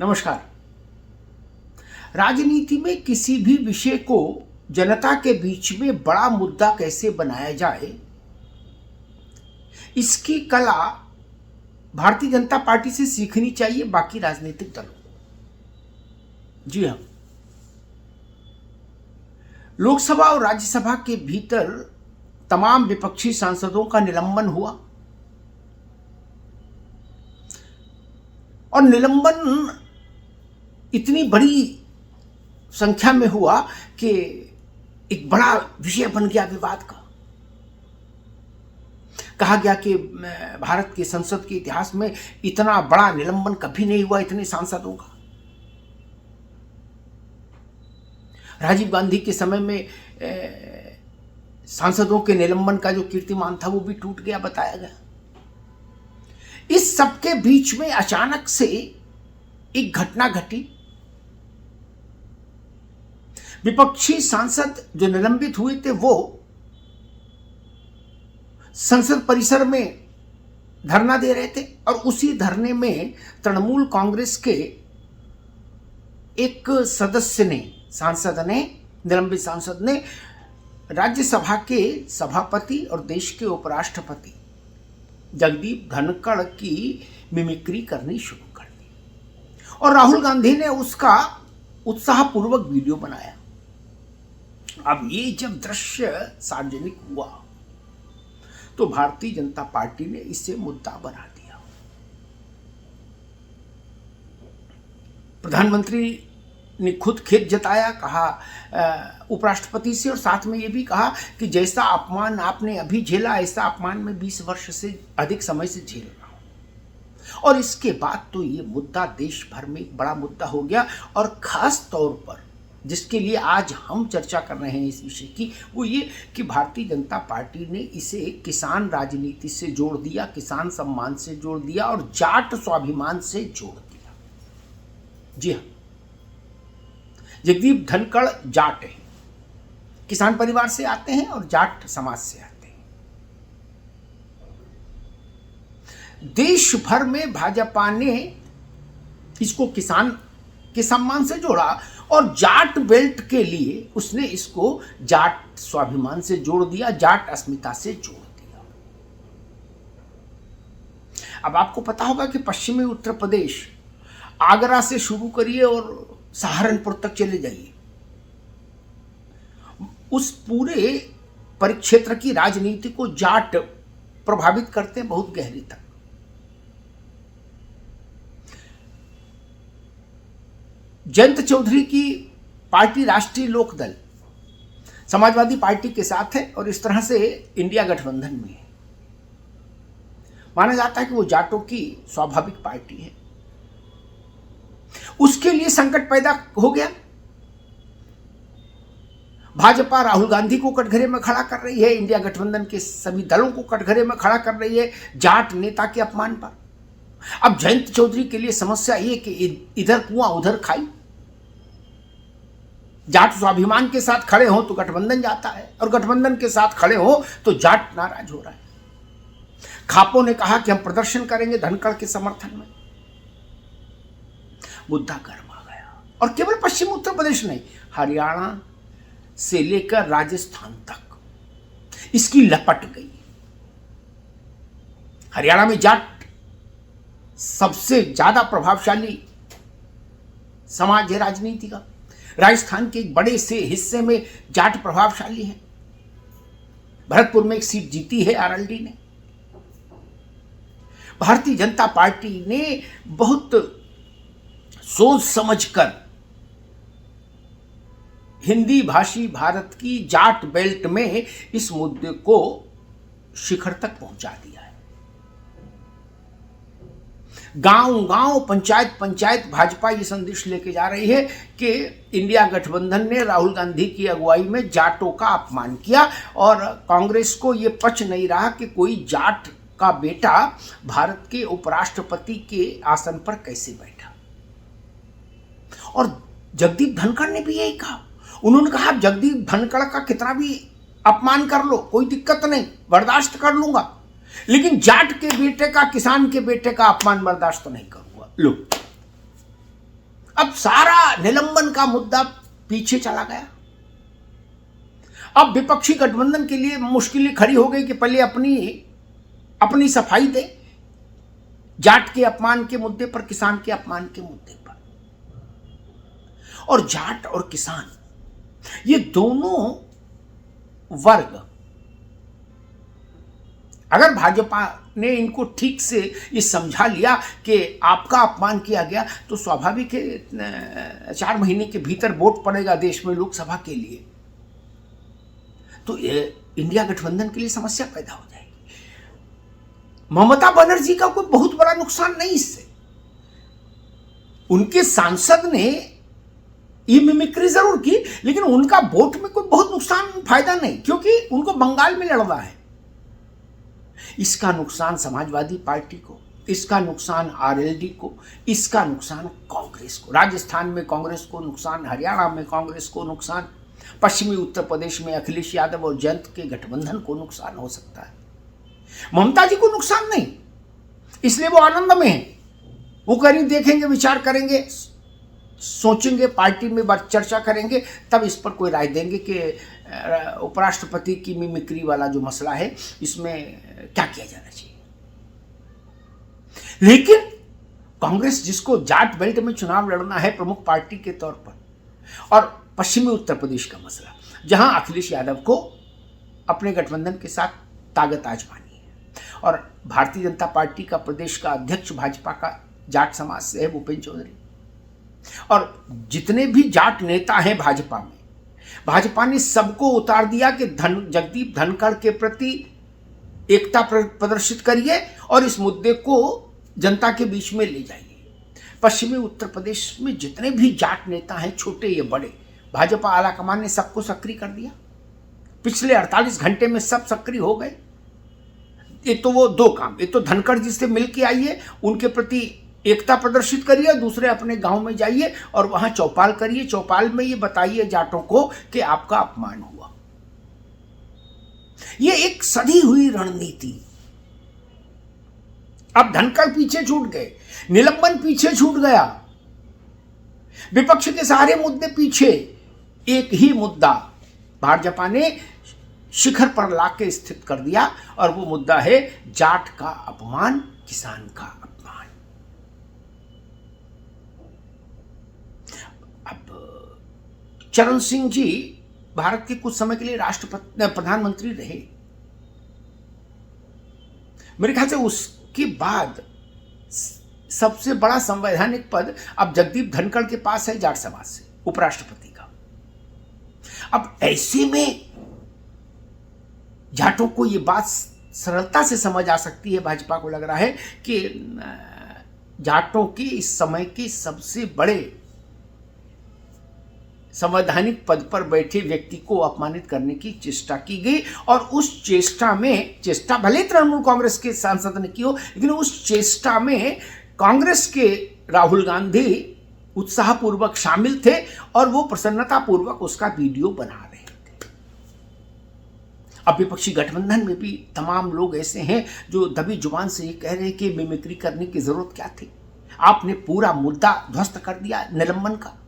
नमस्कार। राजनीति में किसी भी विषय को जनता के बीच में बड़ा मुद्दा कैसे बनाया जाए, इसकी कला भारतीय जनता पार्टी से सीखनी चाहिए बाकी राजनीतिक दलों को। जी हां, लोकसभा और राज्यसभा के भीतर तमाम विपक्षी सांसदों का निलंबन हुआ और निलंबन इतनी बड़ी संख्या में हुआ कि एक बड़ा विषय बन गया विवाद का। कहा गया कि भारत के संसद के इतिहास में इतना बड़ा निलंबन कभी नहीं हुआ इतने सांसदों का। राजीव गांधी के समय में सांसदों के निलंबन का जो कीर्तिमान था वो भी टूट गया, बताया गया। इस सबके बीच में अचानक से एक घटना घटी। विपक्षी सांसद जो निलंबित हुए थे वो संसद परिसर में धरना दे रहे थे और उसी धरने में तृणमूल कांग्रेस के एक सदस्य ने, निलंबित सांसद ने राज्यसभा के सभापति और देश के उपराष्ट्रपति जगदीप धनखड़ की मिमिक्री करनी शुरू कर दी और राहुल गांधी ने उसका उत्साहपूर्वक वीडियो बनाया। अब ये जब दृश्य सार्वजनिक हुआ तो भारतीय जनता पार्टी ने इसे मुद्दा बना दिया। प्रधानमंत्री ने खुद खेद जताया, कहा उपराष्ट्रपति से, और साथ में ये भी कहा कि जैसा अपमान आपने अभी झेला ऐसा अपमान मैं 20 वर्ष से अधिक समय से झेल रहा हूं। और इसके बाद तो ये मुद्दा देश भर में एक बड़ा मुद्दा हो गया और खास तौर पर जिसके लिए आज हम चर्चा कर रहे हैं इस विषय की, वो ये कि भारतीय जनता पार्टी ने इसे किसान राजनीति से जोड़ दिया, किसान सम्मान से जोड़ दिया और जाट स्वाभिमान से जोड़ दिया। जी हाँ, जगदीप धनखड़ जाट है, किसान परिवार से आते हैं और जाट समाज से आते हैं। देश भर में भाजपा ने इसको किसान के सम्मान से जोड़ा और जाट बेल्ट के लिए उसने इसको जाट स्वाभिमान से जोड़ दिया, जाट अस्मिता से जोड़ दिया। अब आपको पता होगा कि पश्चिमी उत्तर प्रदेश, आगरा से शुरू करिए और सहारनपुर तक चले जाइए, उस पूरे परिक्षेत्र की राजनीति को जाट प्रभावित करते हैं बहुत गहरी तक। जयंत चौधरी की पार्टी राष्ट्रीय लोकदल समाजवादी पार्टी के साथ है और इस तरह से इंडिया गठबंधन में है। माना जाता है कि वो जाटों की स्वाभाविक पार्टी है। उसके लिए संकट पैदा हो गया। भाजपा राहुल गांधी को कटघरे में खड़ा कर रही है, इंडिया गठबंधन के सभी दलों को कटघरे में खड़ा कर रही है जाट नेता के अपमान पर। अब जयंत चौधरी के लिए समस्या ये कि इधर कुआं उधर खाई। जाट स्वाभिमान के साथ खड़े हो तो गठबंधन जाता है और गठबंधन के साथ खड़े हो तो जाट नाराज हो रहा है। खापों ने कहा कि हम प्रदर्शन करेंगे धनखड़ के समर्थन में। मुद्दा गर्म आ गया और केवल पश्चिम उत्तर प्रदेश नहीं, हरियाणा से लेकर राजस्थान तक इसकी लपट गई। हरियाणा में जाट सबसे ज्यादा प्रभावशाली समाज है राजनीति का। राजस्थान के एक बड़े से हिस्से में जाट प्रभावशाली है। भरतपुर में एक सीट जीती है आरएलडी ने। भारतीय जनता पार्टी ने बहुत सोच समझकर हिंदी भाषी भारत की जाट बेल्ट में इस मुद्दे को शिखर तक पहुंचा दिया है। गांव गांव, पंचायत पंचायत भाजपा ये संदेश लेके जा रही है कि इंडिया गठबंधन ने राहुल गांधी की अगुवाई में जाटों का अपमान किया और कांग्रेस को ये पच नहीं रहा कि कोई जाट का बेटा भारत के उपराष्ट्रपति के आसन पर कैसे बैठा। और जगदीप धनखड़ ने भी यही कहा। उन्होंने कहा जगदीप धनखड़ का कितना भी अपमान कर लो, कोई दिक्कत नहीं, बर्दाश्त कर लूंगा, लेकिन जाट के बेटे का, किसान के बेटे का अपमान बर्दाश्त तो नहीं करूंगा। लो, अब सारा निलंबन का मुद्दा पीछे चला गया। अब विपक्षी गठबंधन के लिए मुश्किलें खड़ी हो गई कि पहले अपनी सफाई दे, जाट के अपमान के मुद्दे पर, किसान के अपमान के मुद्दे पर। और जाट और किसान, ये दोनों वर्ग, अगर भाजपा ने इनको ठीक से ये समझा लिया कि आपका अपमान किया गया, तो स्वाभाविक है 4 महीने के भीतर वोट पड़ेगा देश में लोकसभा के लिए, तो ये इंडिया गठबंधन के लिए समस्या पैदा हो जाएगी। ममता बनर्जी का कोई बहुत बड़ा नुकसान नहीं इससे। उनके सांसद ने ये मिमिक्री जरूर की, लेकिन उनका वोट में कोई बहुत नुकसान फायदा नहीं, क्योंकि उनको बंगाल में लड़ना है। इसका नुकसान समाजवादी पार्टी को, इसका नुकसान आरएलडी को, इसका नुकसान कांग्रेस को। राजस्थान में कांग्रेस को नुकसान, हरियाणा में कांग्रेस को नुकसान, पश्चिमी उत्तर प्रदेश में अखिलेश यादव और जयंत के गठबंधन को नुकसान हो सकता है। ममता जी को नुकसान नहीं, इसलिए वो आनंद में है। वो कहीं देखेंगे, विचार करेंगे, सोचेंगे, पार्टी में चर्चा करेंगे, तब इस पर कोई राय देंगे कि उपराष्ट्रपति की मिमिक्री वाला जो मसला है, इसमें क्या किया जाना चाहिए। लेकिन कांग्रेस, जिसको जाट बेल्ट में चुनाव लड़ना है प्रमुख पार्टी के तौर पर, और पश्चिमी उत्तर प्रदेश का मसला, जहां अखिलेश यादव को अपने गठबंधन के साथ ताकत आजमानी है, और भारतीय जनता पार्टी का प्रदेश का अध्यक्ष भाजपा का जाट समाज से है भूपेंद्र चौधरी, और जितने भी जाट नेता हैं भाजपा में, भाजपा ने सबको उतार दिया कि जगदीप धनखड़ के प्रति एकता प्रदर्शित करिए और इस मुद्दे को जनता के बीच में ले जाइए। पश्चिमी उत्तर प्रदेश में जितने भी जाट नेता हैं, छोटे या बड़े, भाजपा आलाकमान ने सबको सक्रिय कर दिया। पिछले 48 घंटे में सब सक्रिय हो गए। एक तो वो 2 काम, एक तो धनखड़ जी से मिल के आइए, उनके प्रति एकता प्रदर्शित करिए, दूसरे अपने गांव में जाइए और वहां चौपाल करिए। चौपाल में ये बताइए जाटों को कि आपका अपमान हुआ। ये एक सधी हुई रणनीति। अब धनखड़ पीछे छूट गए, निलंबन पीछे छूट गया, विपक्ष के सारे मुद्दे पीछे, एक ही मुद्दा भाजपा ने शिखर पर लाके स्थित कर दिया, और वो मुद्दा है जाट का अपमान, किसान का अपमान। अब चरण सिंह जी भारत के कुछ समय के लिए प्रधानमंत्री रहे। मेरे ख्याल से उसके बाद सबसे बड़ा संवैधानिक पद अब जगदीप धनखड़ के पास है, जाट समाज से, उपराष्ट्रपति का। अब ऐसे में जाटों को ये बात सरलता से समझ आ सकती है, भाजपा को लग रहा है कि जाटों के इस समय के सबसे बड़े संवैधानिक पद पर बैठे व्यक्ति को अपमानित करने की चेष्टा की गई, और उस चेष्टा भले तृणमूल कांग्रेस के सांसद ने की हो, लेकिन उस चेष्टा में कांग्रेस के राहुल गांधी उत्साहपूर्वक शामिल थे, और वो प्रसन्नतापूर्वक उसका वीडियो बना रहे थे। अब विपक्षी गठबंधन में भी तमाम लोग ऐसे हैं जो दबी जुबान से ये कह रहे हैं कि मिमिक्री करने की जरूरत क्या थी, आपने पूरा मुद्दा ध्वस्त कर दिया निलंबन का।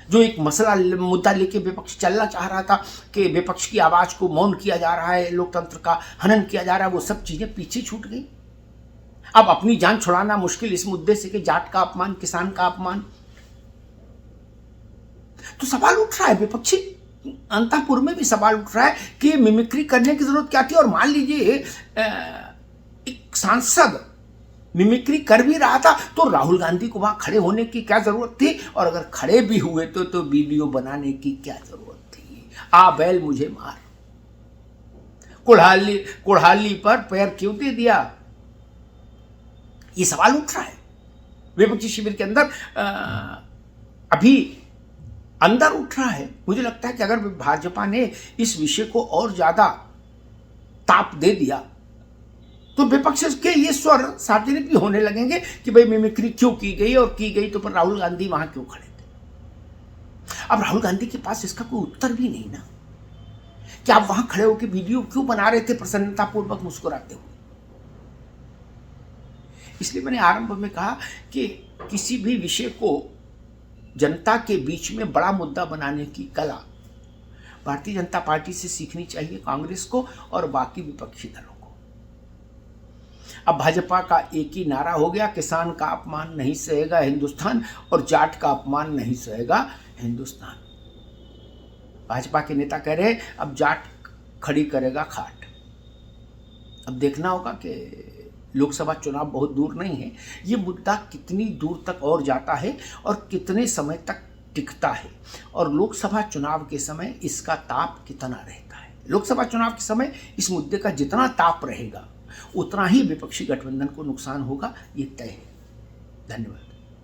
जो एक मुद्दा लेके विपक्ष चलना चाह रहा था कि विपक्ष की आवाज को मौन किया जा रहा है, लोकतंत्र का हनन किया जा रहा है, वो सब चीजें पीछे छूट गई। अब अपनी जान छुड़ाना मुश्किल इस मुद्दे से कि जाट का अपमान, किसान का अपमान। तो सवाल उठ रहा है, विपक्षी अंतःपुर में भी सवाल उठ रहा है कि मिमिक्री करने की जरूरत क्या थी। और मान लीजिए एक सांसद मिमिक्री कर भी रहा था, तो राहुल गांधी को वहां खड़े होने की क्या जरूरत थी, और अगर खड़े भी हुए तो वीडियो बनाने की क्या जरूरत थी। आ बैल मुझे मार, कुल्हाड़ी पर पैर क्यों दे दिया, ये सवाल उठ रहा है विपक्षी शिविर के अंदर। अभी अंदर उठ रहा है। मुझे लगता है कि अगर भाजपा ने इस विषय को और ज्यादा ताप दे दिया, तो विपक्ष के ये स्वर सार्वजनिक भी होने लगेंगे कि भाई मिमिक्री क्यों की गई, और की गई तो पर राहुल गांधी वहां क्यों खड़े थे। अब राहुल गांधी के पास इसका कोई उत्तर भी नहीं ना, कि आप वहां खड़े होकर वीडियो क्यों बना रहे थे प्रसन्नतापूर्वक मुस्कुराते हुए। इसलिए मैंने आरंभ में कहा कि किसी भी विषय को जनता के बीच में बड़ा मुद्दा बनाने की कला भारतीय जनता पार्टी से सीखनी चाहिए, कांग्रेस को और बाकी विपक्षी दलों को। अब भाजपा का एक ही नारा हो गया, किसान का अपमान नहीं सहेगा हिंदुस्तान और जाट का अपमान नहीं सहेगा हिंदुस्तान। भाजपा के नेता कह रहे हैं अब जाट खड़ी करेगा खाट। अब देखना होगा कि लोकसभा चुनाव बहुत दूर नहीं है, ये मुद्दा कितनी दूर तक और जाता है और कितने समय तक टिकता है, और लोकसभा चुनाव के समय इसका ताप कितना रहता है। लोकसभा चुनाव के समय इस मुद्दे का जितना ताप रहेगा उतना ही विपक्षी गठबंधन को नुकसान होगा, ये तय है। धन्यवाद।